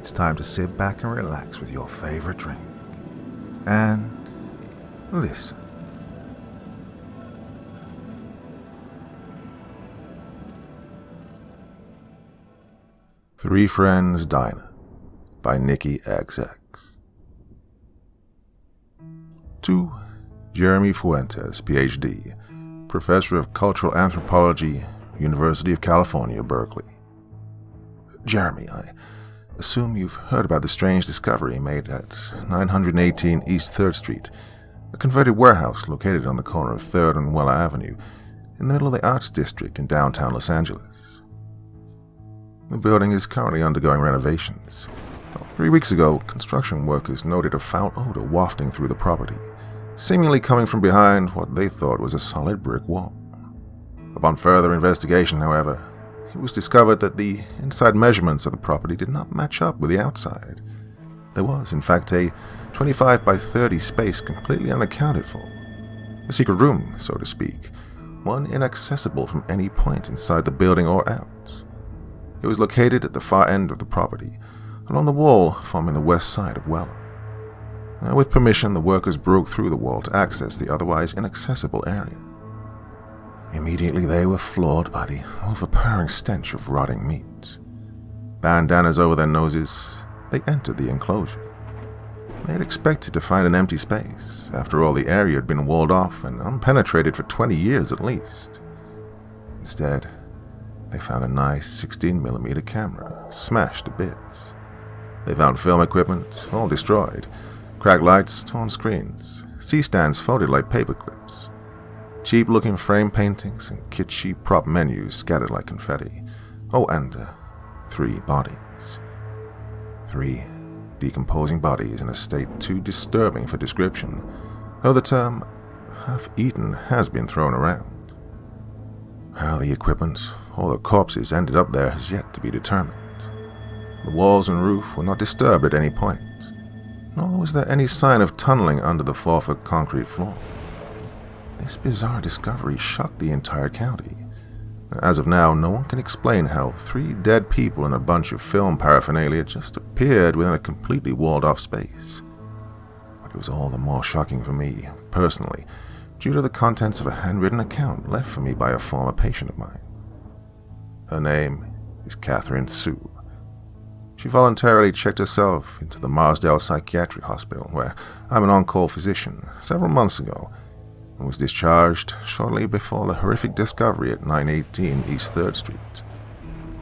it's time to sit back and relax with your favorite drink. And listen. Three Friends Diner by Nikki XX. To Jeremy Fuentes, PhD, Professor of Cultural Anthropology, University of California, Berkeley. Jeremy, I assume you've heard about the strange discovery made at 918 East 3rd Street, a converted warehouse located on the corner of 3rd and Weller Avenue, in the middle of the Arts District in downtown Los Angeles. The building is currently undergoing renovations. 3 weeks ago, construction workers noted a foul odor wafting through the property, seemingly coming from behind what they thought was a solid brick wall. Upon further investigation, however, it was discovered that the inside measurements of the property did not match up with the outside. There was, in fact, a 25 by 30 space completely unaccounted for. A secret room, so to speak, one inaccessible from any point inside the building or out. It was located at the far end of the property, along the wall forming the west side of Weller. With permission, the workers broke through the wall to access the otherwise inaccessible area. Immediately, they were floored by the overpowering stench of rotting meat. Bandanas over their noses, they entered the enclosure. They had expected to find an empty space. After all, the area had been walled off and unpenetrated for 20 years at least. Instead, they found a nice 16mm camera, smashed to bits. They found film equipment, all destroyed, cracked lights, torn screens, C-stands folded like paper clips, cheap-looking frame paintings and kitschy prop menus scattered like confetti. Oh, and 3 bodies. 3 decomposing bodies in a state too disturbing for description, though the term half-eaten has been thrown around. How the equipment or the corpses ended up there has yet to be determined. The walls and roof were not disturbed at any point, nor was there any sign of tunneling under the 4-foot concrete floor. This bizarre discovery shocked the entire county. As of now, no one can explain how 3 dead people and a bunch of film paraphernalia just appeared within a completely walled-off space. But it was all the more shocking for me, personally, due to the contents of a handwritten account left for me by a former patient of mine. Her name is Catherine Sue. She voluntarily checked herself into the Marsdale Psychiatric Hospital, where I'm an on-call physician, several months ago, and was discharged shortly before the horrific discovery at 918 East 3rd Street.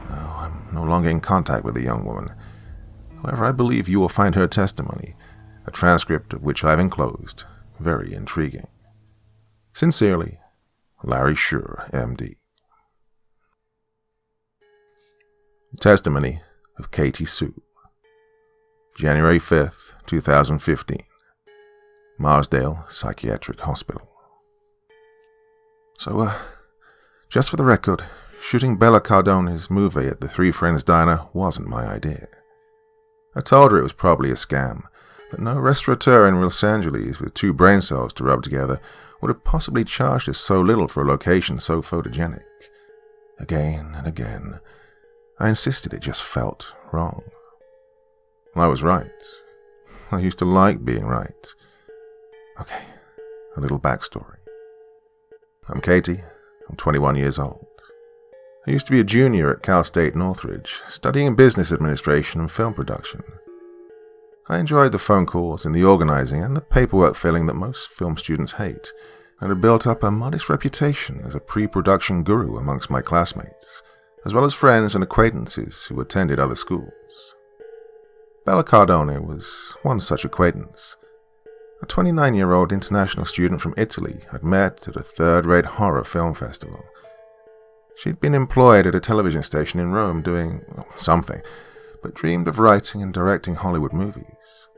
Now, I'm no longer in contact with the young woman. However, I believe you will find her testimony, a transcript of which I've enclosed, very intriguing. Sincerely, Larry Schur, MD. Testimony of Katie Sue. January 5th, 2015. Marsdale Psychiatric Hospital. So, just for the record, shooting Bella Cardone's movie at the Three Friends Diner wasn't my idea. I told her it was probably a scam, that no restaurateur in Los Angeles with 2 brain cells to rub together would have possibly charged us so little for a location so photogenic. Again and again, I insisted it just felt wrong. I was right. I used to like being right. Okay, a little backstory. I'm Katie. I'm 21 years old. I used to be a junior at Cal State Northridge, studying business administration and film production. I enjoyed the phone calls and the organizing and the paperwork filling that most film students hate, and had built up a modest reputation as a pre-production guru amongst my classmates, as well as friends and acquaintances who attended other schools. Bella Cardone was one such acquaintance. A 29-year-old international student from Italy I'd met at a third-rate horror film festival. She'd been employed at a television station in Rome doing something, but dreamed of writing and directing Hollywood movies.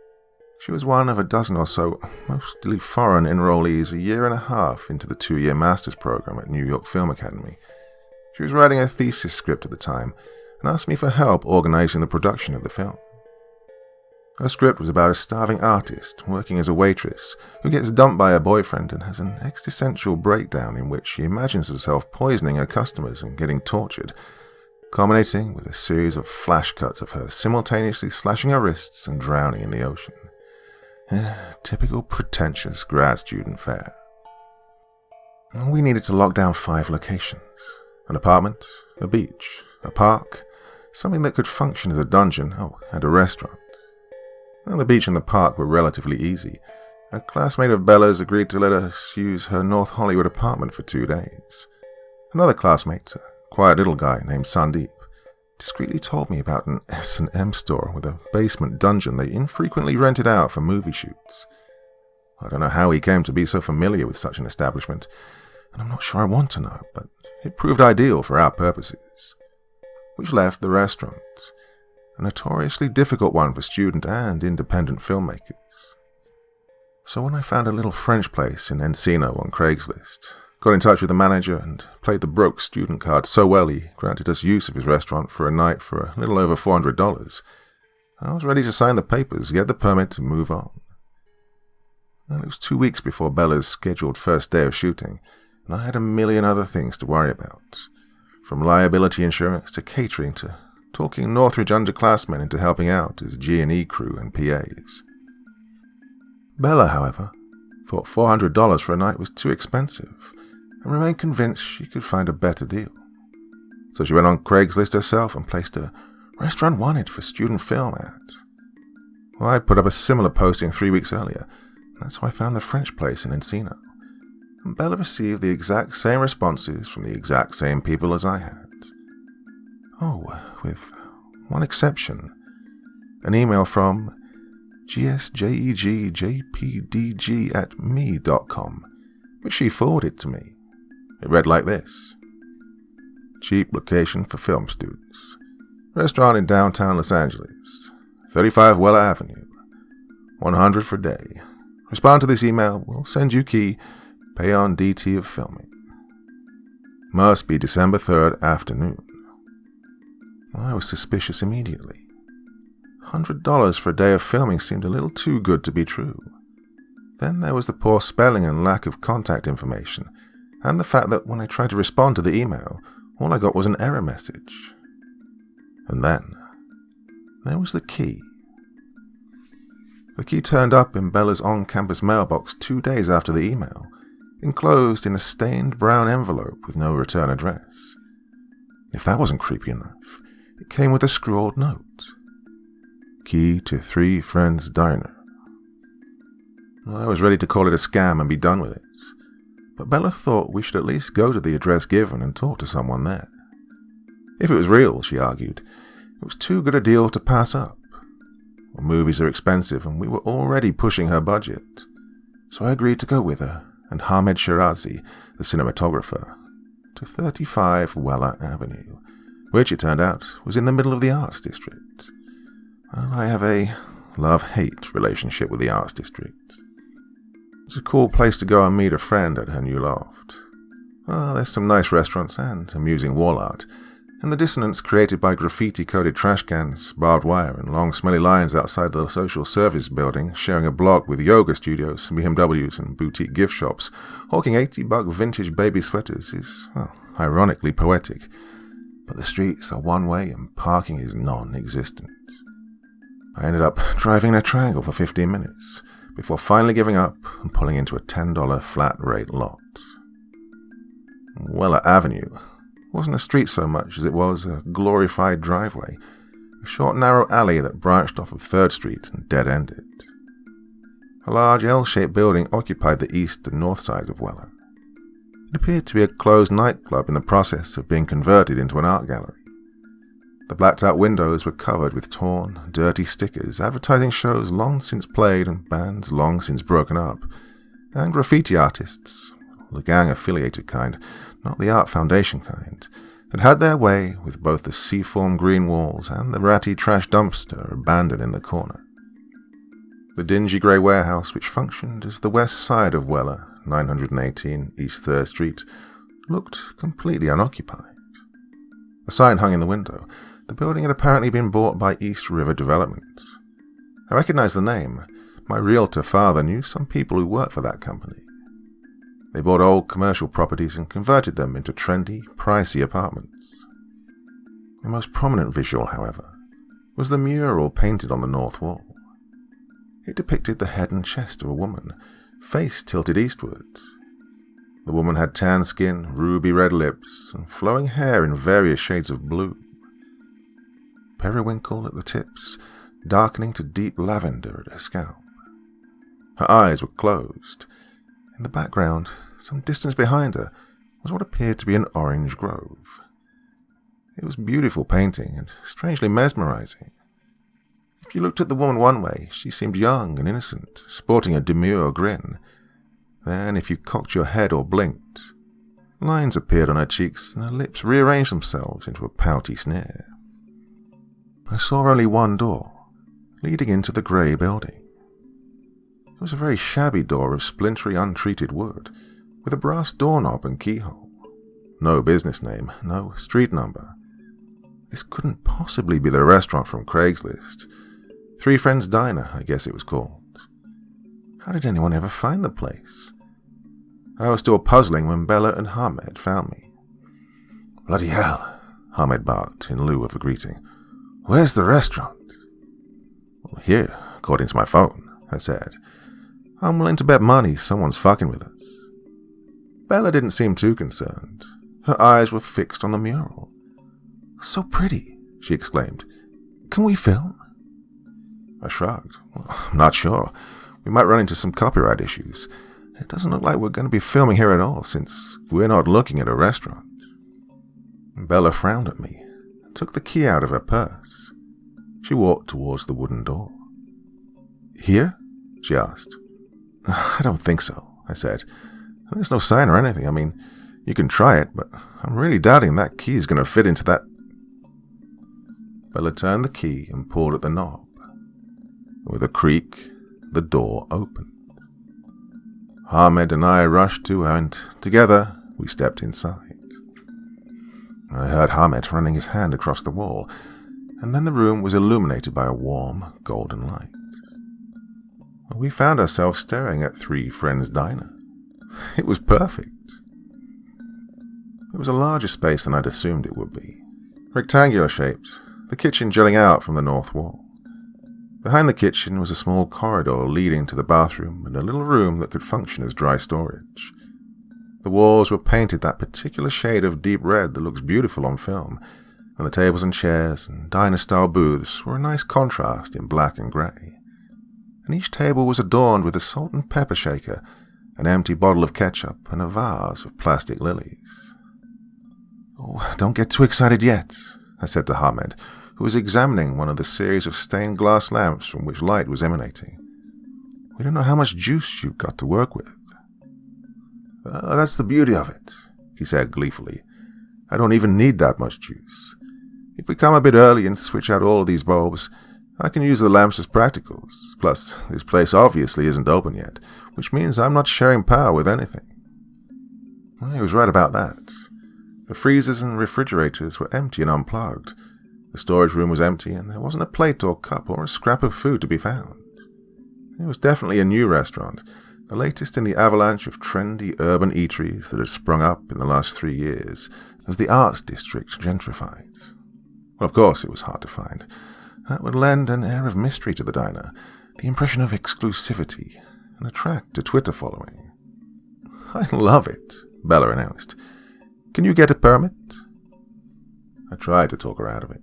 She was one of a dozen or so mostly foreign enrollees a year and a half into the 2-year master's program at New York Film Academy. She was writing a thesis script at the time and asked me for help organizing the production of the film. Her script was about a starving artist working as a waitress who gets dumped by her boyfriend and has an existential breakdown in which she imagines herself poisoning her customers and getting tortured. culminating with a series of flash cuts of her simultaneously slashing her wrists and drowning in the ocean. Typical pretentious grad student fare. We needed to lock down 5 locations. An apartment, a beach, a park, something that could function as a dungeon, and a restaurant. The beach and the park were relatively easy. A classmate of Bella's agreed to let us use her North Hollywood apartment for 2 days. Another classmate, a quiet little guy named Sandeep, discreetly told me about an S&M store with a basement dungeon they infrequently rented out for movie shoots. I don't know how he came to be so familiar with such an establishment, and I'm not sure I want to know, but it proved ideal for our purposes. Which left the restaurant, a notoriously difficult one for student and independent filmmakers. So when I found a little French place in Encino on Craigslist, got in touch with the manager and played the broke student card so well he granted us use of his restaurant for a night for a little over $400, I was ready to sign the papers, get the permit to move on. Well, it was 2 weeks before Bella's scheduled first day of shooting, and I had a million other things to worry about, from liability insurance to catering to talking Northridge underclassmen into helping out as G&E crew and PAs. Bella, however, thought $400 for a night was too expensive, and remained convinced she could find a better deal. So she went on Craigslist herself and placed a restaurant wanted for student film ad. Well, I'd put up a similar posting 3 weeks earlier. That's how I found the French place in Encino. And Bella received the exact same responses from the exact same people as I had. With one exception. An email from gsjegjpdg@me.com, which she forwarded to me. It read like this: cheap location for film students. Restaurant in downtown Los Angeles. 35 Weller Avenue. $100 for day. Respond to this email. We'll send you key. Pay on DT of filming. Must be December 3rd afternoon. I was suspicious immediately. $100 for a day of filming seemed a little too good to be true. Then there was the poor spelling and lack of contact information, and the fact that when I tried to respond to the email, all I got was an error message. And then, there was the key. The key turned up in Bella's on-campus mailbox 2 days after the email, enclosed in a stained brown envelope with no return address. If that wasn't creepy enough, it came with a scrawled note. Key to 3 Friends Diner. I was ready to call it a scam and be done with it, but Bella thought we should at least go to the address given and talk to someone there. If it was real, she argued, it was too good a deal to pass up. Well, movies are expensive and we were already pushing her budget, so I agreed to go with her and Hamed Shirazi, the cinematographer, to 35 Weller Avenue, which it turned out was in the middle of the Arts District. Well, I have a love-hate relationship with the Arts District. It's a cool place to go and meet a friend at her new loft. Well, there's some nice restaurants and amusing wall art, and the dissonance created by graffiti-coated trash cans, barbed wire, and long smelly lines outside the social service building sharing a block with yoga studios, BMWs, and boutique gift shops hawking $80 vintage baby sweaters is, ironically poetic. But the streets are one-way and parking is non-existent. I ended up driving in a triangle for 15 minutes, before finally giving up and pulling into a $10 flat-rate lot. Weller Avenue wasn't a street so much as it was a glorified driveway, a short narrow alley that branched off of 3rd Street and dead-ended. A large L-shaped building occupied the east and north sides of Weller. It appeared to be a closed nightclub in the process of being converted into an art gallery. The blacked-out windows were covered with torn, dirty stickers advertising shows long since played and bands long since broken up, and graffiti artists, the gang-affiliated kind, not the Art Foundation kind, had had their way with both the sea-form green walls and the ratty trash dumpster abandoned in the corner. The dingy grey warehouse, which functioned as the west side of Weller, 918 East 3rd Street, looked completely unoccupied. A sign hung in the window. The building had apparently been bought by East River Development. I recognized the name. My realtor father knew some people who worked for that company. They bought old commercial properties and converted them into trendy, pricey apartments. The most prominent visual, however, was the mural painted on the north wall. It depicted the head and chest of a woman, face tilted eastward. The woman had tan skin, ruby red lips, and flowing hair in various shades of blue. Periwinkle at the tips, darkening to deep lavender at her scalp. Her eyes were closed. In the background, some distance behind her, was what appeared to be an orange grove. It was beautiful painting and strangely mesmerizing. If you looked at the woman one way, she seemed young and innocent, sporting a demure grin. Then, if you cocked your head or blinked, lines appeared on her cheeks and her lips rearranged themselves into a pouty sneer. I saw only one door, leading into the grey building. It was a very shabby door of splintery, untreated wood, with a brass doorknob and keyhole. No business name, no street number. This couldn't possibly be the restaurant from Craigslist. Three Friends Diner, I guess it was called. How did anyone ever find the place? I was still puzzling when Bella and Hamed found me. "Bloody hell," Hamed barked in lieu of a greeting. "Where's the restaurant?" "Well, here, according to my phone," I said. "I'm willing to bet money someone's fucking with us." Bella didn't seem too concerned. Her eyes were fixed on the mural. "So pretty," she exclaimed. "Can we film?" I shrugged. "Well, I'm not sure. We might run into some copyright issues. It doesn't look like we're going to be filming here at all, since we're not looking at a restaurant." Bella frowned at me and took the key out of her purse. She walked towards the wooden door. "Here?" she asked. "I don't think so," I said. "There's no sign or anything. I mean, you can try it, but I'm really doubting that key is going to fit into that." Bella turned the key and pulled at the knob. With a creak, the door opened. Hamed and I rushed to her, and together we stepped inside. I heard Hamed running his hand across the wall, and then the room was illuminated by a warm, golden light. We found ourselves staring at Three Friends Diner. It was perfect. It was a larger space than I'd assumed it would be. Rectangular shaped, the kitchen jutting out from the north wall. Behind the kitchen was a small corridor leading to the bathroom and a little room that could function as dry storage. The walls were painted that particular shade of deep red that looks beautiful on film, and the tables and chairs and diner-style booths were a nice contrast in black and grey. And each table was adorned with a salt and pepper shaker, an empty bottle of ketchup, and a vase of plastic lilies. "Oh, don't get too excited yet," I said to Hamed, who was examining one of the series of stained glass lamps from which light was emanating. "We don't know how much juice you've got to work with." That's the beauty of it," he said gleefully. "I don't even need that much juice. If we come a bit early and switch out all of these bulbs, I can use the lamps as practicals. Plus, this place obviously isn't open yet, which means I'm not sharing power with anything." Well, he was right about that. The freezers and refrigerators were empty and unplugged. The storage room was empty, and there wasn't a plate or cup or a scrap of food to be found. It was definitely a new restaurant, the latest in the avalanche of trendy urban eateries that had sprung up in the last 3 years as the arts district gentrified. Well, of course it was hard to find. That would lend an air of mystery to the diner, the impression of exclusivity, and attract a Twitter following. "I love it," Bella announced. "Can you get a permit?" I tried to talk her out of it.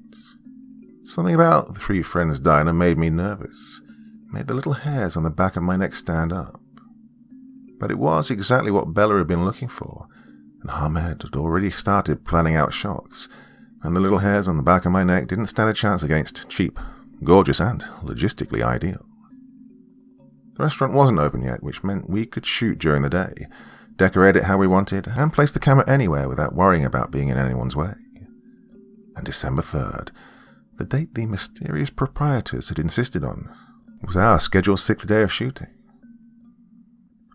Something about the Three Friends Diner made me nervous, made the little hairs on the back of my neck stand up. But it was exactly what Bella had been looking for, and Hamed had already started planning out shots, and the little hairs on the back of my neck didn't stand a chance against cheap, gorgeous, and logistically ideal. The restaurant wasn't open yet, which meant we could shoot during the day, decorate it how we wanted, and place the camera anywhere without worrying about being in anyone's way. And December 3rd, the date the mysterious proprietors had insisted on, was our scheduled 6th day of shooting.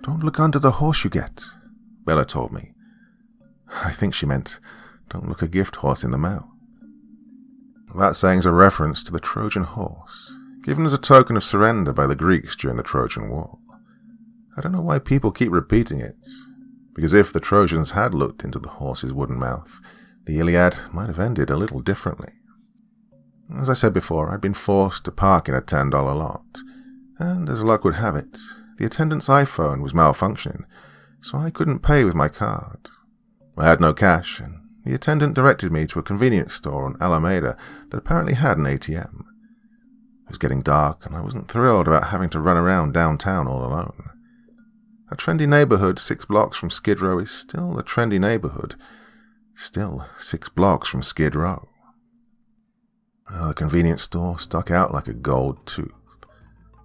"Don't look under the horse you get," Bella told me. I think she meant, don't look a gift horse in the mouth. That saying's a reference to the Trojan horse, given as a token of surrender by the Greeks during the Trojan War. I don't know why people keep repeating it, because if the Trojans had looked into the horse's wooden mouth, the Iliad might have ended a little differently. As I said before, I'd been forced to park in a $10 lot, and as luck would have it, the attendant's iPhone was malfunctioning, so I couldn't pay with my card. I had no cash, and the attendant directed me to a convenience store on Alameda that apparently had an ATM. It was getting dark, and I wasn't thrilled about having to run around downtown all alone. A trendy neighborhood 6 blocks from Skid Row is still a trendy neighborhood, still 6 blocks from Skid Row. The convenience store stuck out like a gold tooth.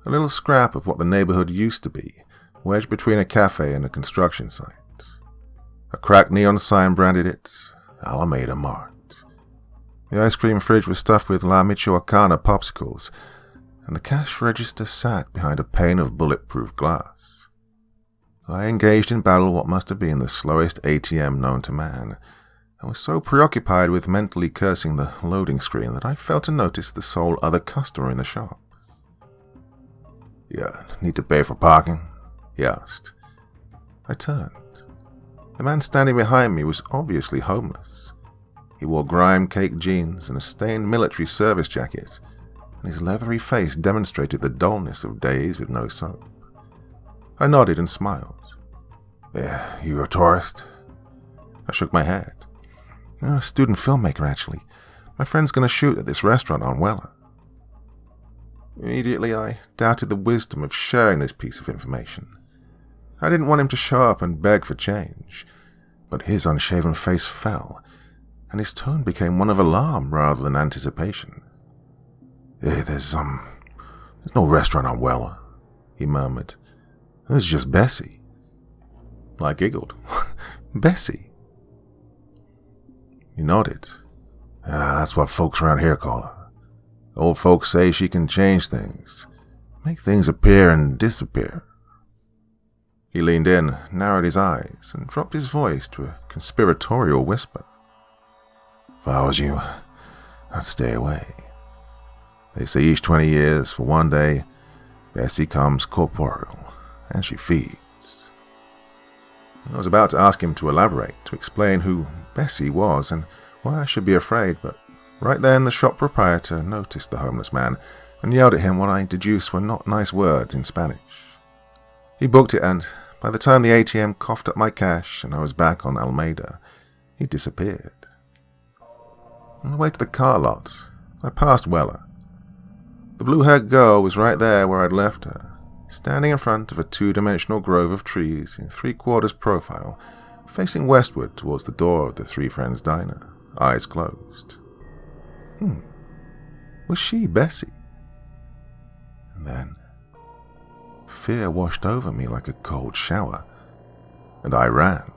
A little scrap of what the neighborhood used to be, wedged between a cafe and a construction site. A cracked neon sign branded it Alameda Mart. The ice cream fridge was stuffed with La Michoacana popsicles, and the cash register sat behind a pane of bulletproof glass. I engaged in battle what must have been the slowest ATM known to man, and was so preoccupied with mentally cursing the loading screen that I failed to notice the sole other customer in the shop. "You need to pay for parking?" he asked. I turned. The man standing behind me was obviously homeless. He wore grime-caked jeans and a stained military service jacket, and his leathery face demonstrated the dullness of days with no soap. I nodded and smiled. "You a tourist?" I shook my head. "A student filmmaker, actually. My friend's going to shoot at this restaurant on Weller." Immediately, I doubted the wisdom of sharing this piece of information. I didn't want him to show up and beg for change, but his unshaven face fell, and his tone became one of alarm rather than anticipation. There's no restaurant on Weller," he murmured. "There's just Bessie." I giggled. "Bessie?" He nodded. "That's what folks around here call her. Old folks say she can change things, make things appear and disappear." He leaned in, narrowed his eyes, and dropped his voice to a conspiratorial whisper. "If I was you, I'd stay away. They say each 20 years, for one day, Bessie comes corporeal, and she feeds." I was about to ask him to elaborate, to explain who Bessie was and why I should be afraid, but right then the shop proprietor noticed the homeless man and yelled at him what I deduced were not nice words in Spanish. He booked it, and by the time the ATM coughed up my cash and I was back on Alameda, he disappeared. On the way to the car lot, I passed Weller. The blue-haired girl was right there where I'd left her, standing in front of a 2-dimensional grove of trees in 3/4 profile, facing westward towards the door of the Three Friends Diner, eyes closed. Was she Bessie? And then fear washed over me like a cold shower, and I ran.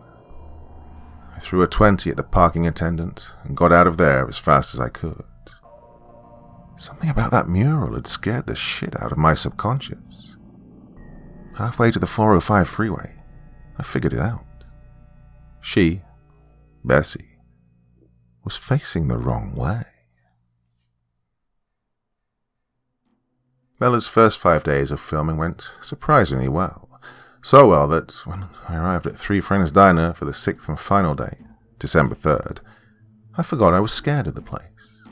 I threw a 20 at the parking attendant and got out of there as fast as I could. Something about that mural had scared the shit out of my subconscious. Halfway to the 405 freeway, I figured it out. She, Bessie, was facing the wrong way. Bella's first 5 days of filming went surprisingly well. So well that when I arrived at Three Friends Diner for the 6th and final day, December 3rd, I forgot I was scared of the place.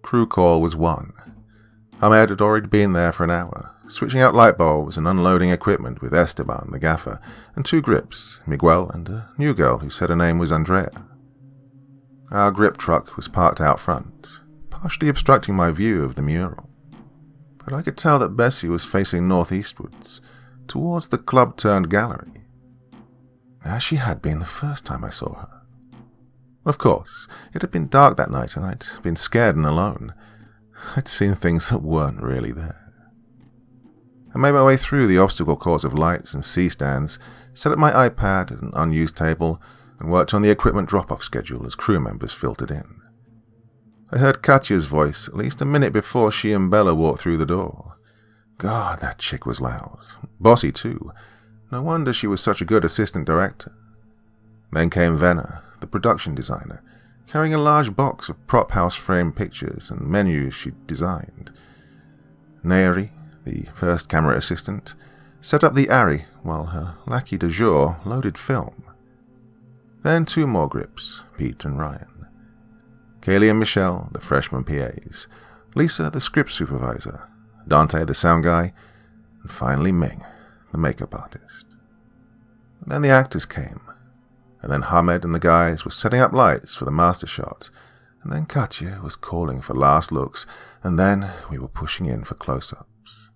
Crew call was 1. Ahmed had already been there for an hour, switching out light bulbs and unloading equipment with Esteban, the gaffer, and 2 grips, Miguel and a new girl who said her name was Andrea. Our grip truck was parked out front, partially obstructing my view of the mural, but I could tell that Bessie was facing northeastwards, towards the club-turned-gallery, as she had been the first time I saw her. Of course, it had been dark that night and I'd been scared and alone. I'd seen things that weren't really there. I made my way through the obstacle course of lights and C-stands, set up my iPad at an unused table, and worked on the equipment drop-off schedule as crew members filtered in. I heard Katya's voice at least a minute before she and Bella walked through the door. God, that chick was loud. Bossy, too. No wonder she was such a good assistant director. Then came Venna, the production designer, carrying a large box of prop house frame pictures and menus she'd designed. Nairi, the first camera assistant, set up the Ari while her lackey de jour loaded film. Then 2 more grips, Pete and Ryan. Kaylee and Michelle, the freshman PAs. Lisa, the script supervisor. Dante, the sound guy. And finally Ming, the makeup artist. And then the actors came. And then Hamed and the guys were setting up lights for the master shot. And then Katya was calling for last looks. And then we were pushing in for close-ups.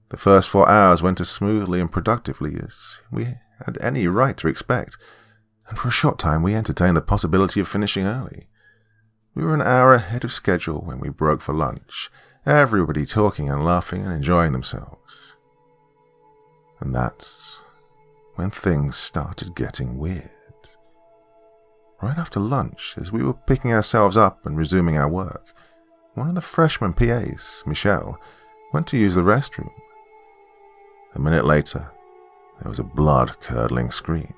The first 4 hours went as smoothly and productively as we had any right to expect. And for a short time we entertained the possibility of finishing early. We were an hour ahead of schedule when we broke for lunch, everybody talking and laughing and enjoying themselves. And that's when things started getting weird. Right after lunch, as we were picking ourselves up and resuming our work, one of the freshman PAs, Michelle, went to use the restroom. A minute later, there was a blood-curdling scream.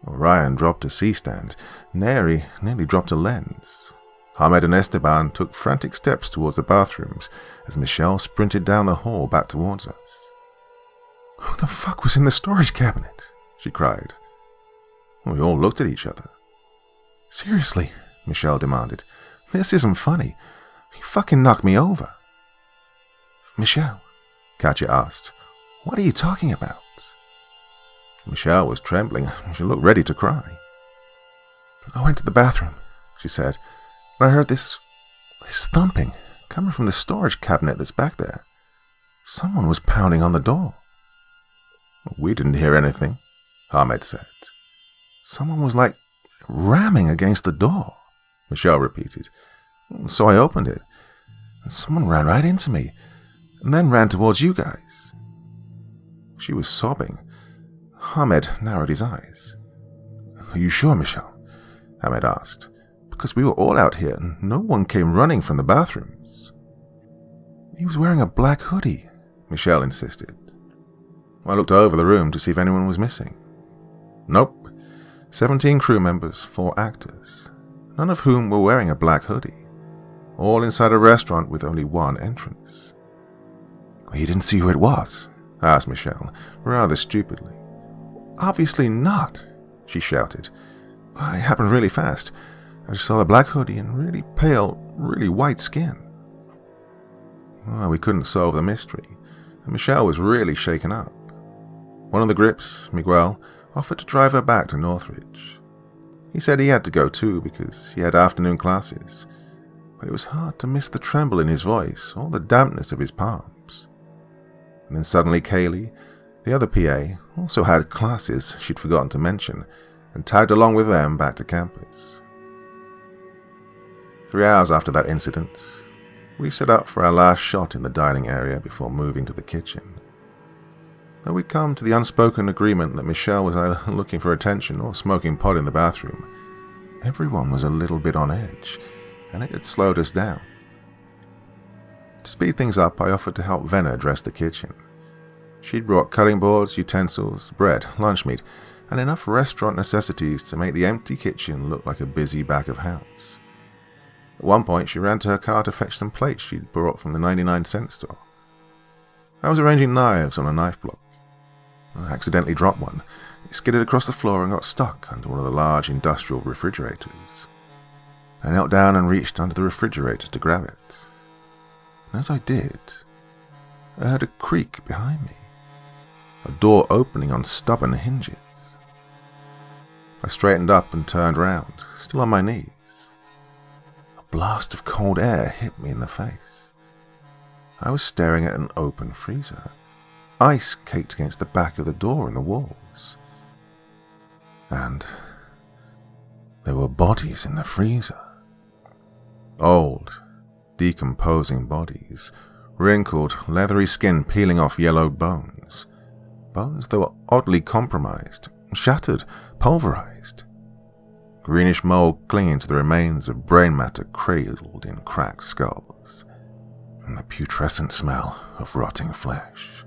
Orion dropped a C-stand. Neri nearly dropped a lens. Hamed and Esteban took frantic steps towards the bathrooms as Michelle sprinted down the hall back towards us. "Who the fuck was in the storage cabinet?" she cried. We all looked at each other. "Seriously," Michelle demanded. "This isn't funny. You fucking knocked me over." "Michelle," Katya asked, "what are you talking about?" Michelle was trembling. She looked ready to cry. "I went to the bathroom," she said, "and I heard this thumping coming from the storage cabinet that's back there. Someone was pounding on the door." "We didn't hear anything," Hamed said. "Someone was like ramming against the door," Michelle repeated. "So I opened it, and someone ran right into me, and then ran towards you guys." She was sobbing. Hamed narrowed his eyes. "Are you sure, Michelle?" Hamed asked. "Because we were all out here, and no one came running from the bathrooms." "He was wearing a black hoodie," Michelle insisted. I looked over the room to see if anyone was missing. Nope. 17 crew members, 4 actors, none of whom were wearing a black hoodie. All inside a restaurant with only one entrance. "You didn't see who it was?" asked Michelle, rather stupidly. "Obviously not," she shouted. "It happened really fast. I just saw the black hoodie and really pale, really white skin." Well, we couldn't solve the mystery, and Michelle was really shaken up. One of the grips, Miguel, offered to drive her back to Northridge. He said he had to go too because he had afternoon classes, but it was hard to miss the tremble in his voice or the dampness of his palms. And then suddenly Kaylee, the other PA, also had classes she'd forgotten to mention, and tagged along with them back to campus. 3 hours after that incident, we set up for our last shot in the dining area before moving to the kitchen. Though we'd come to the unspoken agreement that Michelle was either looking for attention or smoking pot in the bathroom, everyone was a little bit on edge, and it had slowed us down. To speed things up, I offered to help Venna dress the kitchen. She'd brought cutting boards, utensils, bread, lunch meat, and enough restaurant necessities to make the empty kitchen look like a busy back of house. At one point, she ran to her car to fetch some plates she'd brought from the 99-cent store. I was arranging knives on a knife block. I accidentally dropped one. It skidded across the floor and got stuck under one of the large industrial refrigerators. I knelt down and reached under the refrigerator to grab it. And as I did, I heard a creak behind me, a door opening on stubborn hinges. I straightened up and turned round, still on my knees. A blast of cold air hit me in the face. I was staring at an open freezer. Ice caked against the back of the door and the walls. And there were bodies in the freezer. Old, decomposing bodies, wrinkled, leathery skin peeling off yellowed bones. Bones that were oddly compromised, shattered, pulverized. Greenish mold clinging to the remains of brain matter cradled in cracked skulls. And the putrescent smell of rotting flesh.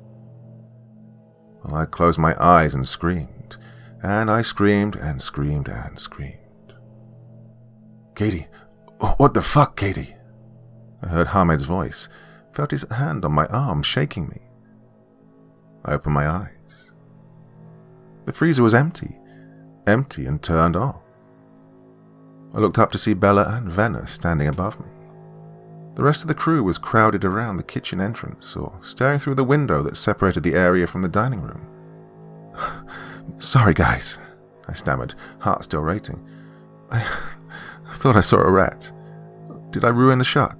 Well, I closed my eyes and screamed, and I screamed and screamed and screamed. "Katie! What the fuck, Katie?" I heard Hamed's voice, felt his hand on my arm shaking me. I opened my eyes. The freezer was empty. empty and turned off. I looked up to see Bella and Venner standing above me. The rest of the crew was crowded around the kitchen entrance or staring through the window that separated the area from the dining room. "Sorry, guys," I stammered, heart still racing. I thought I saw a rat. Did I ruin the shot?"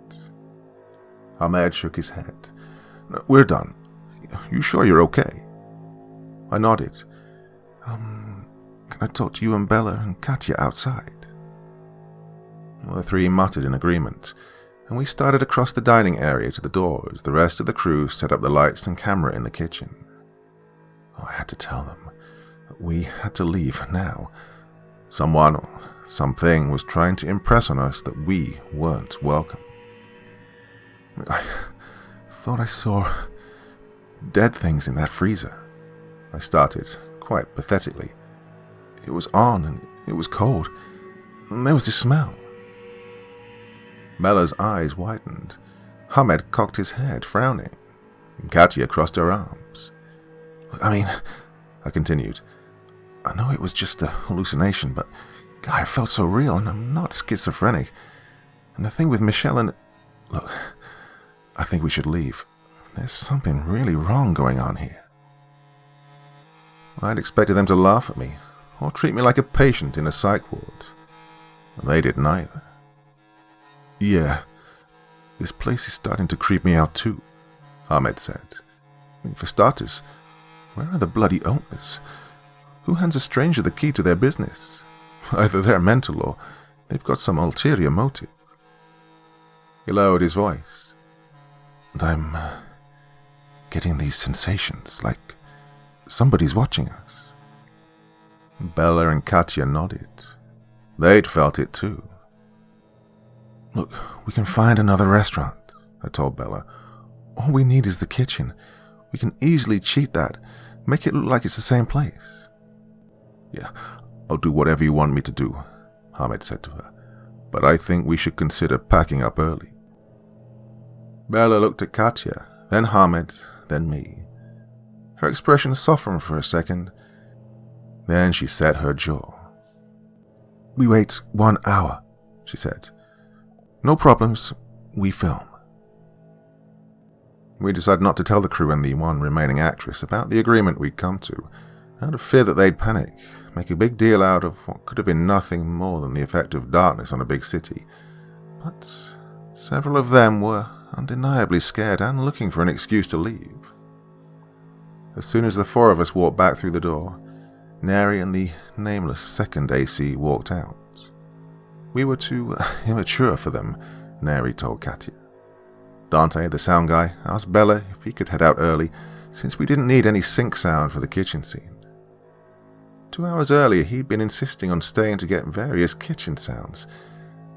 Ahmed shook his head. "No, we're done. You sure you're okay?" I nodded. Can I talk to you and Bella and Katya outside?" Well, the three muttered in agreement, and we started across the dining area to the door as the rest of the crew set up the lights and camera in the kitchen. I had to tell them that we had to leave now. Someone or something was trying to impress on us that we weren't welcome. "I thought I saw dead things in that freezer," I started, quite pathetically. "It was on and it was cold, and there was this smell." Bella's eyes widened. Ahmed cocked his head, frowning. Katya crossed her arms. I continued, "I know it was just a hallucination, but God, it felt so real, and I'm not schizophrenic. And the thing with Michelle and... Look, I think we should leave. There's something really wrong going on here." I'd expected them to laugh at me, or treat me like a patient in a psych ward. They didn't either. "Yeah, this place is starting to creep me out too," Ahmed said. "For starters, where are the bloody owners? Who hands a stranger the key to their business? Either they're mental or they've got some ulterior motive." He lowered his voice. "And I'm getting these sensations, like somebody's watching us." Bella and Katya nodded. They'd felt it too. "Look, we can find another restaurant," I told Bella. "All we need is the kitchen. We can easily cheat that, make it look like it's the same place." "Yeah, I'll do whatever you want me to do," Ahmed said to her. "But I think we should consider packing up early." Bella looked at Katya, then Ahmed, then me. Her expression softened for a second. Then she set her jaw. "We wait 1 hour," she said. "No problems, we film." We decided not to tell the crew and the one remaining actress about the agreement we'd come to, out of fear that they'd panic, make a big deal out of what could have been nothing more than the effect of darkness on a big city. But several of them were undeniably scared and looking for an excuse to leave. As soon as the four of us walked back through the door, Neri and the nameless second AC walked out. We were too immature for them, Neri told Katya. Dante, the sound guy, asked Bella if he could head out early, since we didn't need any sync sound for the kitchen scene. 2 hours earlier, he'd been insisting on staying to get various kitchen sounds,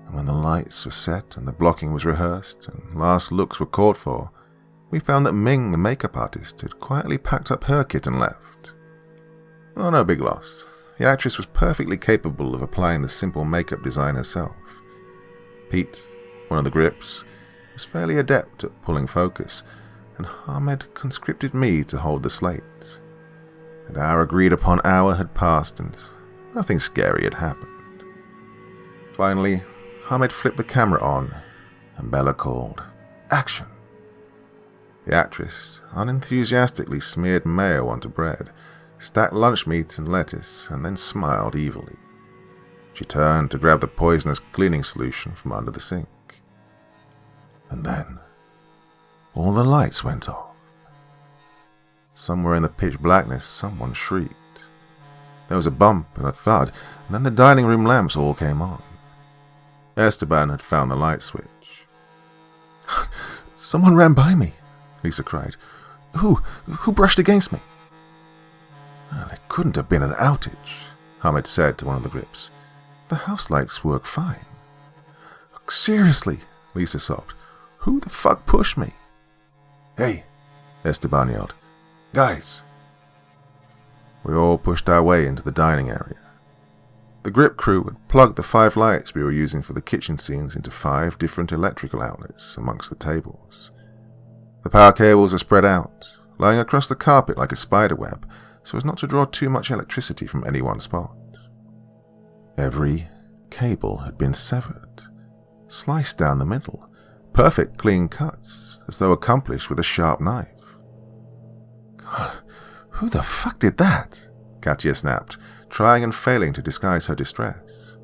and when the lights were set and the blocking was rehearsed and last looks were called for, we found that Ming, the makeup artist, had quietly packed up her kit and left. Oh, no big loss. The actress was perfectly capable of applying the simple makeup design herself. Pete, one of the grips, was fairly adept at pulling focus, and Ahmed conscripted me to hold the slate. And our agreed-upon hour had passed, and nothing scary had happened. Finally, Ahmed flipped the camera on, and Bella called, "Action!" The actress unenthusiastically smeared mayo onto bread, stacked lunch meat and lettuce, and then smiled evilly. She turned to grab the poisonous cleaning solution from under the sink. And then, all the lights went off. Somewhere in the pitch blackness, someone shrieked. There was a bump and a thud, and then the dining room lamps all came on. Esteban had found the light switch. "Someone ran by me," Lisa cried. Who brushed against me?" "Well, it couldn't have been an outage," Ahmed said to one of the grips. "The house lights work fine." "Seriously," Lisa sobbed. "Who the fuck pushed me?" "Hey," Esteban yelled. "Guys." We all pushed our way into the dining area. The grip crew had plugged the 5 lights we were using for the kitchen scenes into 5 different electrical outlets amongst the tables. The power cables are spread out, lying across the carpet like a spider web, so as not to draw too much electricity from any one spot. Every cable had been severed, sliced down the middle, perfect clean cuts, as though accomplished with a sharp knife. God, who the fuck did that? Katya snapped, trying and failing to disguise her distress.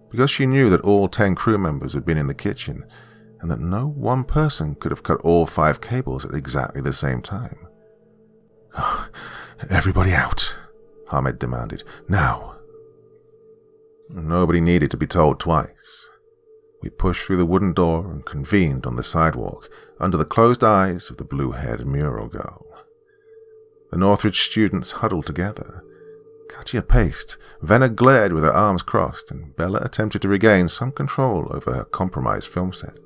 Because she knew that all 10 crew members had been in the kitchen, and that no one person could have cut all 5 cables at exactly the same time. Everybody out, Ahmed demanded. Now. Nobody needed to be told twice. We pushed through the wooden door and convened on the sidewalk under the closed eyes of the blue-haired mural girl. The Northridge students huddled together. Katya paced, Venna glared with her arms crossed, and Bella attempted to regain some control over her compromised film set.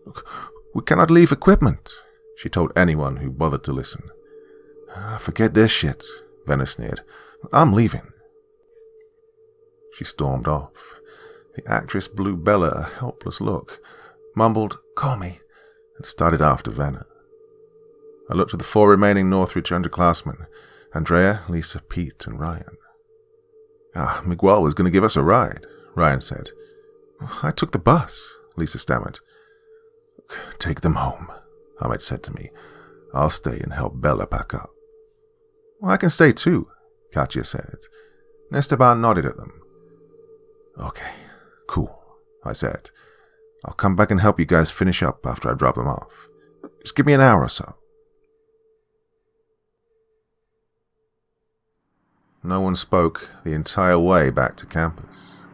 Look, we cannot leave equipment, she told anyone who bothered to listen. Forget this shit, Venna sneered. I'm leaving. She stormed off. The actress blew Bella a helpless look, mumbled, "Call me," and started after Venna. I looked at the 4 remaining Northridge underclassmen, Andrea, Lisa, Pete, and Ryan. Miguel was going to give us a ride, Ryan said. I took the bus, Lisa stammered. Take them home, Ahmed said to me. I'll stay and help Bella pack up. Well, I can stay too, Katya said. Esteban nodded at them. Okay, cool, I said. I'll come back and help you guys finish up after I drop them off. Just give me an hour or so. No one spoke the entire way back to campus.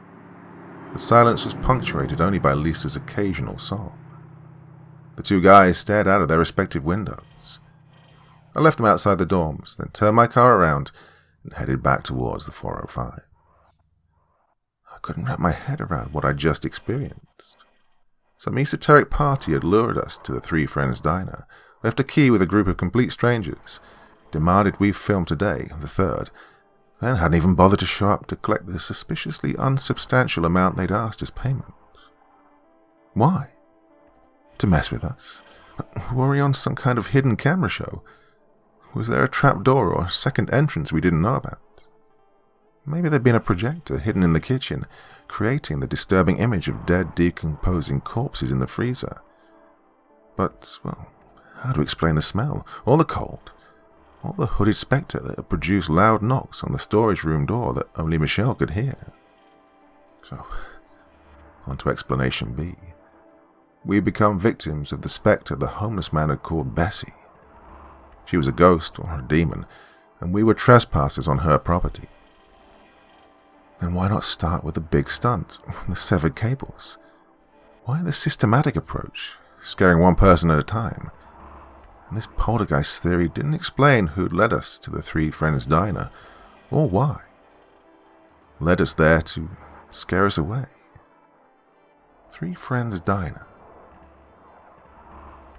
The silence was punctuated only by Lisa's occasional sob. The 2 guys stared out of their respective windows. I left them outside the dorms, then turned my car around and headed back towards the 405. I couldn't wrap my head around what I'd just experienced. Some esoteric party had lured us to the 3 Friends Diner, left a key with a group of complete strangers, demanded we film today, the 3rd, then hadn't even bothered to show up to collect the suspiciously unsubstantial amount they'd asked as payment. Why? To mess with us? Were we on some kind of hidden camera show? Was there a trapdoor or second entrance we didn't know about? Maybe there'd been a projector hidden in the kitchen, creating the disturbing image of dead, decomposing corpses in the freezer. But, well, how to explain the smell, or the cold, or the hooded spectre that had produced loud knocks on the storage room door that only Michelle could hear? So, on to explanation B. We had become victims of the spectre the homeless man had called Bessie. She was a ghost or a demon, and we were trespassers on her property. Then why not start with the big stunt, the severed cables? Why the systematic approach, scaring one person at a time? And this poltergeist theory didn't explain who'd led us to the 3 Friends Diner, or why. Led us there to scare us away. 3 Friends Diner.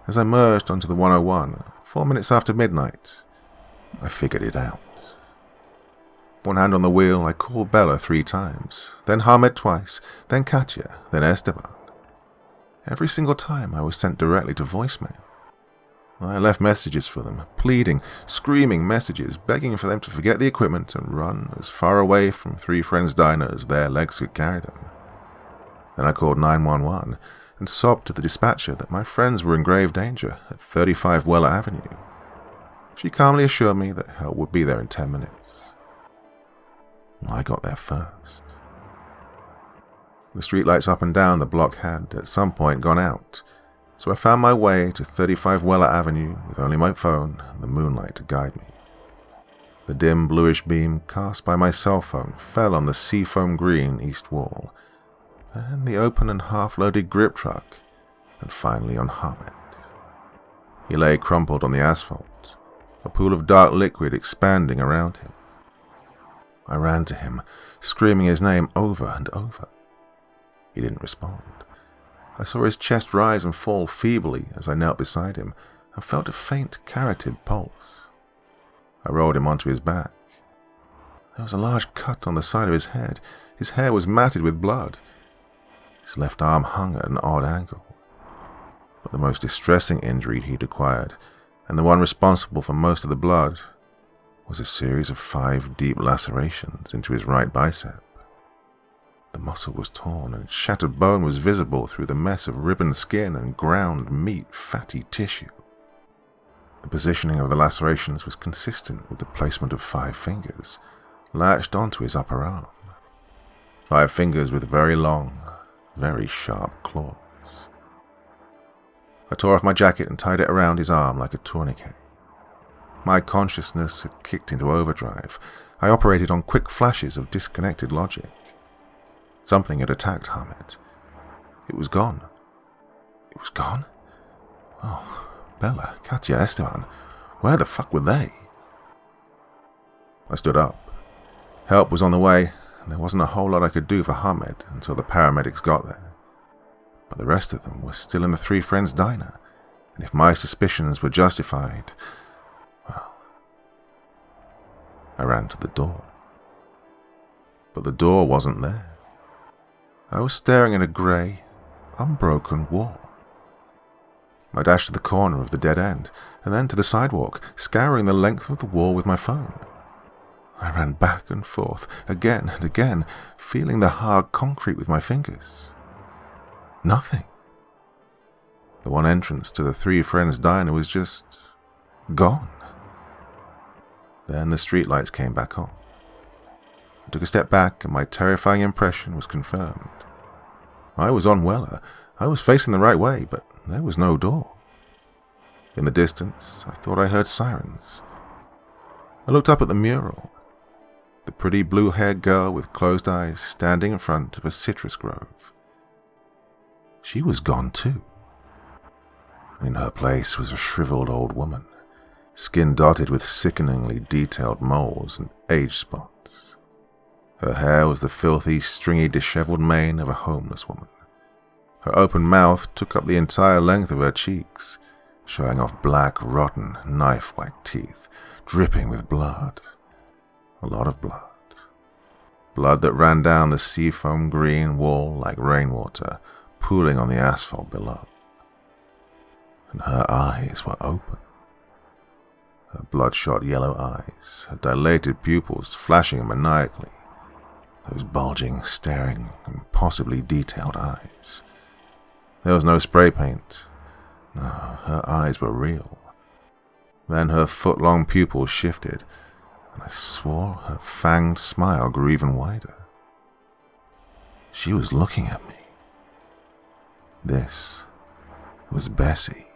As I merged onto the 101, 4 minutes after midnight, I figured it out. One hand on the wheel, I called Bella 3 times, then Hamed twice, then Katya, then Esteban. Every single time I was sent directly to voicemail. I left messages for them, pleading, screaming messages, begging for them to forget the equipment and run as far away from 3 Friends Diner as their legs could carry them. Then I called 911 and sobbed to the dispatcher that my friends were in grave danger at 35 Weller Avenue. She calmly assured me that help would be there in 10 minutes. I got there first. The streetlights up and down the block had, at some point, gone out, so I found my way to 35 Weller Avenue with only my phone and the moonlight to guide me. The dim bluish beam cast by my cell phone fell on the seafoam green east wall, then the open and half-loaded grip truck, and finally on Hamed. He lay crumpled on the asphalt, a pool of dark liquid expanding around him. I ran to him, screaming his name over and over. He didn't respond. I saw his chest rise and fall feebly as I knelt beside him, and felt a faint carotid pulse. I rolled him onto his back. There was a large cut on the side of his head. His hair was matted with blood. His left arm hung at an odd angle. But the most distressing injury he'd acquired, and the one responsible for most of the blood, was a series of 5 deep lacerations into his right bicep. The muscle was torn, and shattered bone was visible through the mess of ribboned skin and ground meat fatty tissue. The positioning of the lacerations was consistent with the placement of 5 fingers, latched onto his upper arm. 5 fingers with very long, very sharp claws. I tore off my jacket and tied it around his arm like a tourniquet. My consciousness had kicked into overdrive. I operated on quick flashes of disconnected logic. Something had attacked Hamed. It was gone. It was gone? Oh, Bella, Katya, Esteban, where the fuck were they? I stood up. Help was on the way, and there wasn't a whole lot I could do for Hamed until the paramedics got there. But the rest of them were still in the Three Friends diner, and if my suspicions were justified, well, I ran to the door. But the door wasn't there. I was staring at a grey, unbroken wall. I dashed to the corner of the dead end, and then to the sidewalk, scouring the length of the wall with my phone. I ran back and forth, again and again, feeling the hard concrete with my fingers. Nothing. The one entrance to the Three Friends diner was just gone. Then the streetlights came back on. I took a step back, and my terrifying impression was confirmed. I was on Weller. I was facing the right way, but there was no door. In the distance, I thought I heard sirens. I looked up at the mural. The pretty blue-haired girl with closed eyes standing in front of a citrus grove. She was gone too. In her place was a shriveled old woman, skin dotted with sickeningly detailed moles and age spots. Her hair was the filthy, stringy, disheveled mane of a homeless woman. Her open mouth took up the entire length of her cheeks, showing off black, rotten, knife-white teeth, dripping with blood. A lot of blood. Blood that ran down the seafoam green wall like rainwater, pooling on the asphalt below. And her eyes were open. Her bloodshot yellow eyes, her dilated pupils flashing maniacally. Those bulging, staring, impossibly detailed eyes. There was no spray paint. No, her eyes were real. Then her foot-long pupils shifted, and I swore her fanged smile grew even wider. She was looking at me. This was Bessie.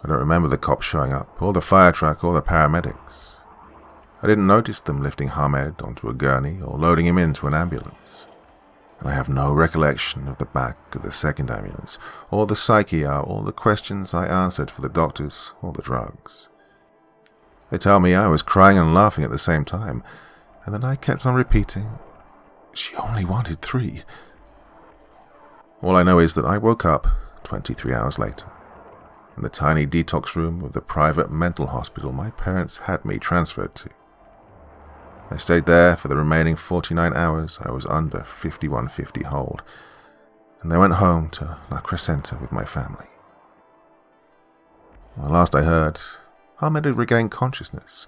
I don't remember the cops showing up, or the fire truck, or the paramedics. I didn't notice them lifting Hamed onto a gurney or loading him into an ambulance. And I have no recollection of the back of the second ambulance, or the psyche hour, or the questions I answered for the doctors or the drugs. They tell me I was crying and laughing at the same time, and then I kept on repeating, she only wanted 3. All I know is that I woke up 23 hours later, in the tiny detox room of the private mental hospital my parents had me transferred to. I stayed there for the remaining 49 hours I was under 5150 hold, and then went home to La Crescenta with my family. Well, last I heard, Hamed had regained consciousness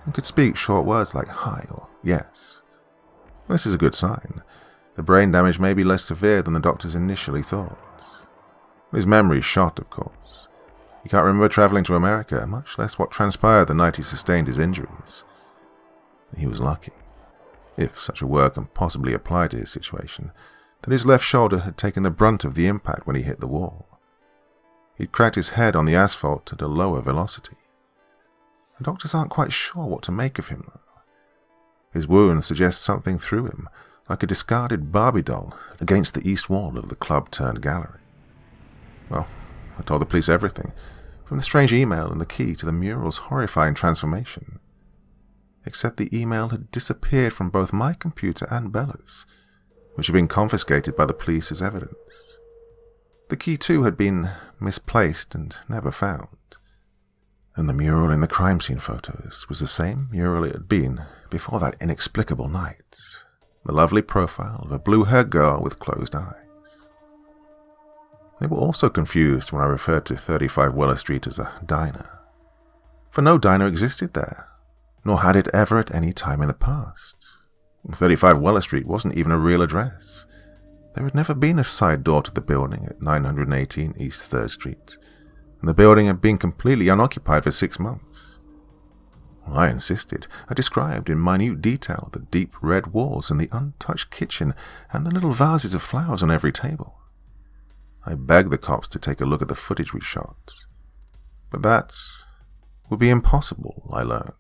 and could speak short words like hi or yes. This is a good sign. The brain damage may be less severe than the doctors initially thought. His memory is shot, of course. He can't remember travelling to America, much less what transpired the night he sustained his injuries. He was lucky, if such a word can possibly apply to his situation, that his left shoulder had taken the brunt of the impact when he hit the wall. He'd cracked his head on the asphalt at a lower velocity. The doctors aren't quite sure what to make of him, though. His wound suggests something through him, like a discarded Barbie doll against the east wall of the club-turned-gallery. Well, I told the police everything, from the strange email and the key to the mural's horrifying transformation. Except the email had disappeared from both my computer and Bella's, which had been confiscated by the police as evidence. The key, too, had been misplaced and never found. And the mural in the crime scene photos was the same mural it had been before that inexplicable night. The lovely profile of a blue-haired girl with closed eyes. They were also confused when I referred to 35 Weller Street as a diner. For no diner existed there, nor had it ever at any time in the past. 35 Weller Street wasn't even a real address. There had never been a side door to the building at 918 East 3rd Street, and the building had been completely unoccupied for 6 months. I insisted. I described in minute detail the deep red walls and the untouched kitchen and the little vases of flowers on every table. I begged the cops to take a look at the footage we shot. But that would be impossible, I learned.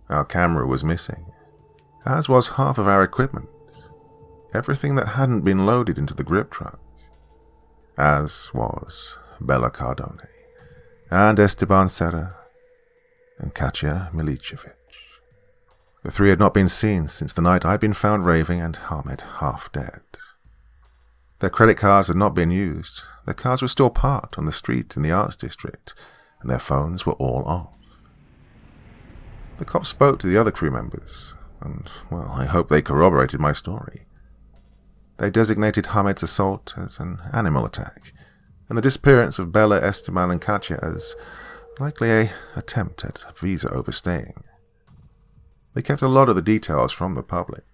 Our camera was missing, as was half of our equipment. Everything that hadn't been loaded into the grip truck, as was Bella Cardone, and Esteban Serra, and Katya Milicevic. The three had not been seen since the night I'd been found raving and Hamed half dead. Their credit cards had not been used, their cars were still parked on the street in the Arts District, and their phones were all off. The cops spoke to the other crew members, and, well, I hope they corroborated my story. They designated Hamed's assault as an animal attack, and the disappearance of Bella, Esteban, and Katya as likely an attempt at visa overstaying. They kept a lot of the details from the public.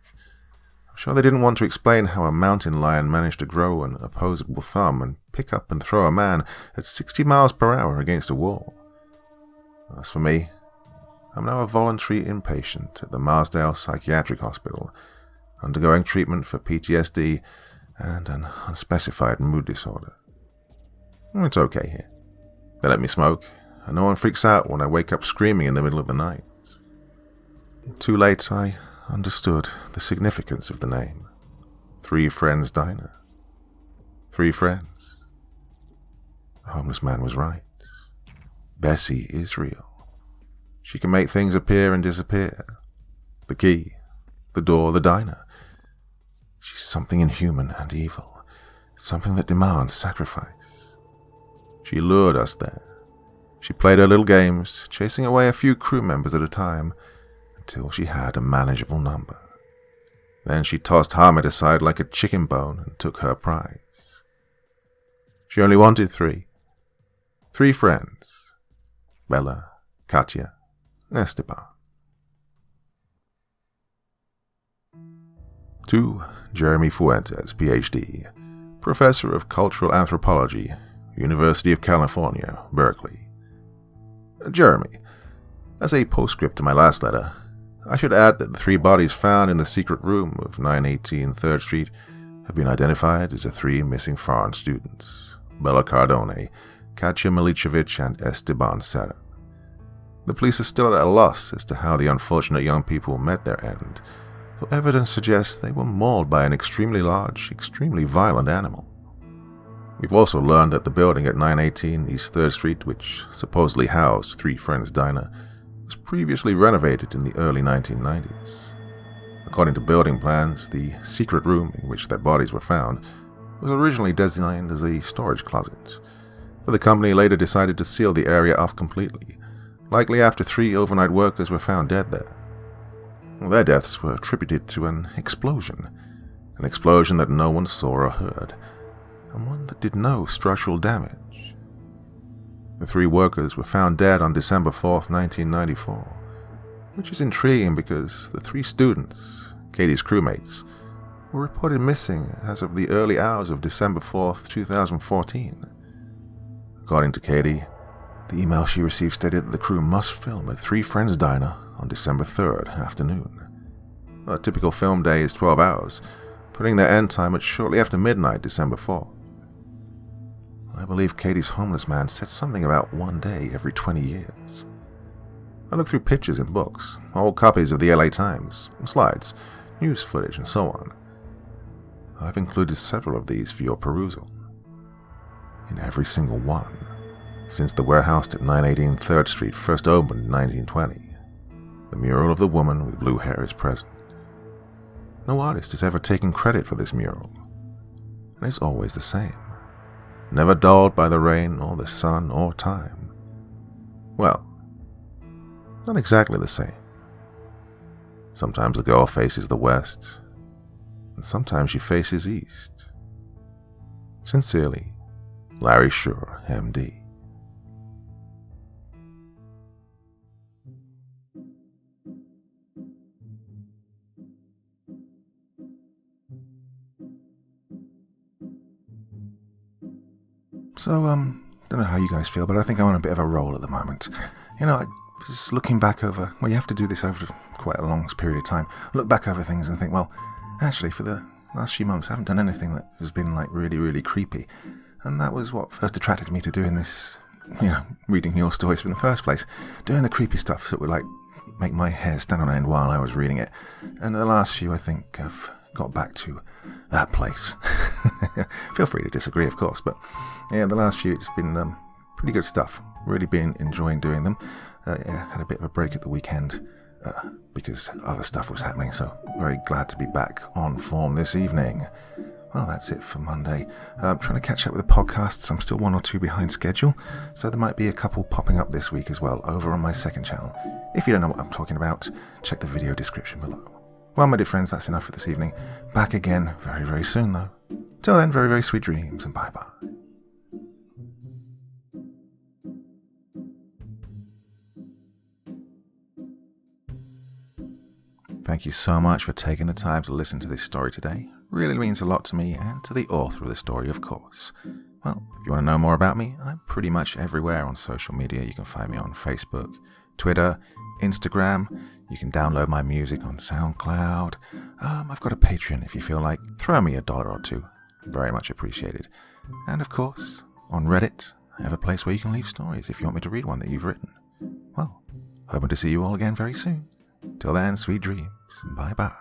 I'm sure they didn't want to explain how a mountain lion managed to grow an opposable thumb and pick up and throw a man at 60 miles per hour against a wall. As for me, I'm now a voluntary inpatient at the Marsdale Psychiatric Hospital, undergoing treatment for PTSD and an unspecified mood disorder. It's okay here. They let me smoke, and no one freaks out when I wake up screaming in the middle of the night. Too late, I understood the significance of the name. 3 Friends Diner. 3 friends. The homeless man was right. Bessie is real. She can make things appear and disappear. The key, the door, the diner. She's something inhuman and evil, something that demands sacrifice. She lured us there. She played her little games, chasing away a few crew members at a time, until she had a manageable number. Then she tossed Hamed aside like a chicken bone and took her prize. She only wanted 3. 3 friends. Bella, Katya, Esteban. To Jeremy Fuentes, Ph.D., Professor of Cultural Anthropology, University of California, Berkeley. Jeremy, as a postscript to my last letter, I should add that the 3 bodies found in the secret room of 918 3rd Street have been identified as the 3 missing foreign students, Bella Cardone, Katya Milicevic, and Esteban Serra. The police are still at a loss as to how the unfortunate young people met their end, though evidence suggests they were mauled by an extremely large, extremely violent animal. We've also learned that the building at 918 East 3rd Street, which supposedly housed 3 Friends Diner, was previously renovated in the early 1990s. According to building plans, the secret room in which their bodies were found was originally designed as a storage closet, but the company later decided to seal the area off completely, likely after 3 overnight workers were found dead there. Their deaths were attributed to an explosion that no one saw or heard, and one that did no structural damage. The 3 workers were found dead on December 4th, 1994, which is intriguing because the 3 students, Katie's crewmates, were reported missing as of the early hours of December 4th, 2014. According to Katie, the email she received stated that the crew must film at 3 Friends Diner on December 3rd afternoon. A typical film day is 12 hours, putting their end time at shortly after midnight December 4th. I believe Katie's homeless man said something about 1 day every 20 years. I looked through pictures in books, old copies of the LA Times, slides, news footage, and so on. I've included several of these for your perusal. In every single one, since the warehouse at 918 3rd Street first opened in 1920, the mural of the woman with blue hair is present. No artist has ever taken credit for this mural, and it's always the same, never dulled by the rain or the sun or time. Well, not exactly the same. Sometimes the girl faces the west, and sometimes she faces east. Sincerely, Larry Shore, MD. So, don't know how you guys feel, but I think I'm on a bit of a roll at the moment. You know, I was looking back over, well, you have to do this over quite a long period of time, look back over things and think, well, actually, for the last few months, I haven't done anything that has been, like, really, really creepy. And that was what first attracted me to doing this, you know, reading your stories in the first place. Doing the creepy stuff that would, like, make my hair stand on end while I was reading it. And the last few, I think, I've got back to that place. Feel free to disagree, of course, but yeah, the last few, it's been pretty good stuff. Really been enjoying doing them. Had a bit of a break at the weekend because other stuff was happening, so very glad to be back on form this evening. Well, that's it for Monday. I'm trying to catch up with the podcasts. I'm still 1 or 2 behind schedule, so there might be a couple popping up this week as well over on my second channel. If you don't know what I'm talking about, check the video description below. Well, my dear friends, that's enough for this evening. Back again very, very soon, though. Till then, very, very sweet dreams, and bye-bye. Thank you so much for taking the time to listen to this story today. Really means a lot to me and to the author of the story, of course. Well, if you want to know more about me, I'm pretty much everywhere on social media. You can find me on Facebook, Twitter, Instagram. You can download my music on SoundCloud. I've got a Patreon if you feel like. Throw me $1 or $2. Very much appreciated. And of course, on Reddit, I have a place where you can leave stories if you want me to read one that you've written. Well, hoping to see you all again very soon. Till then, sweet dreams. Bye-bye.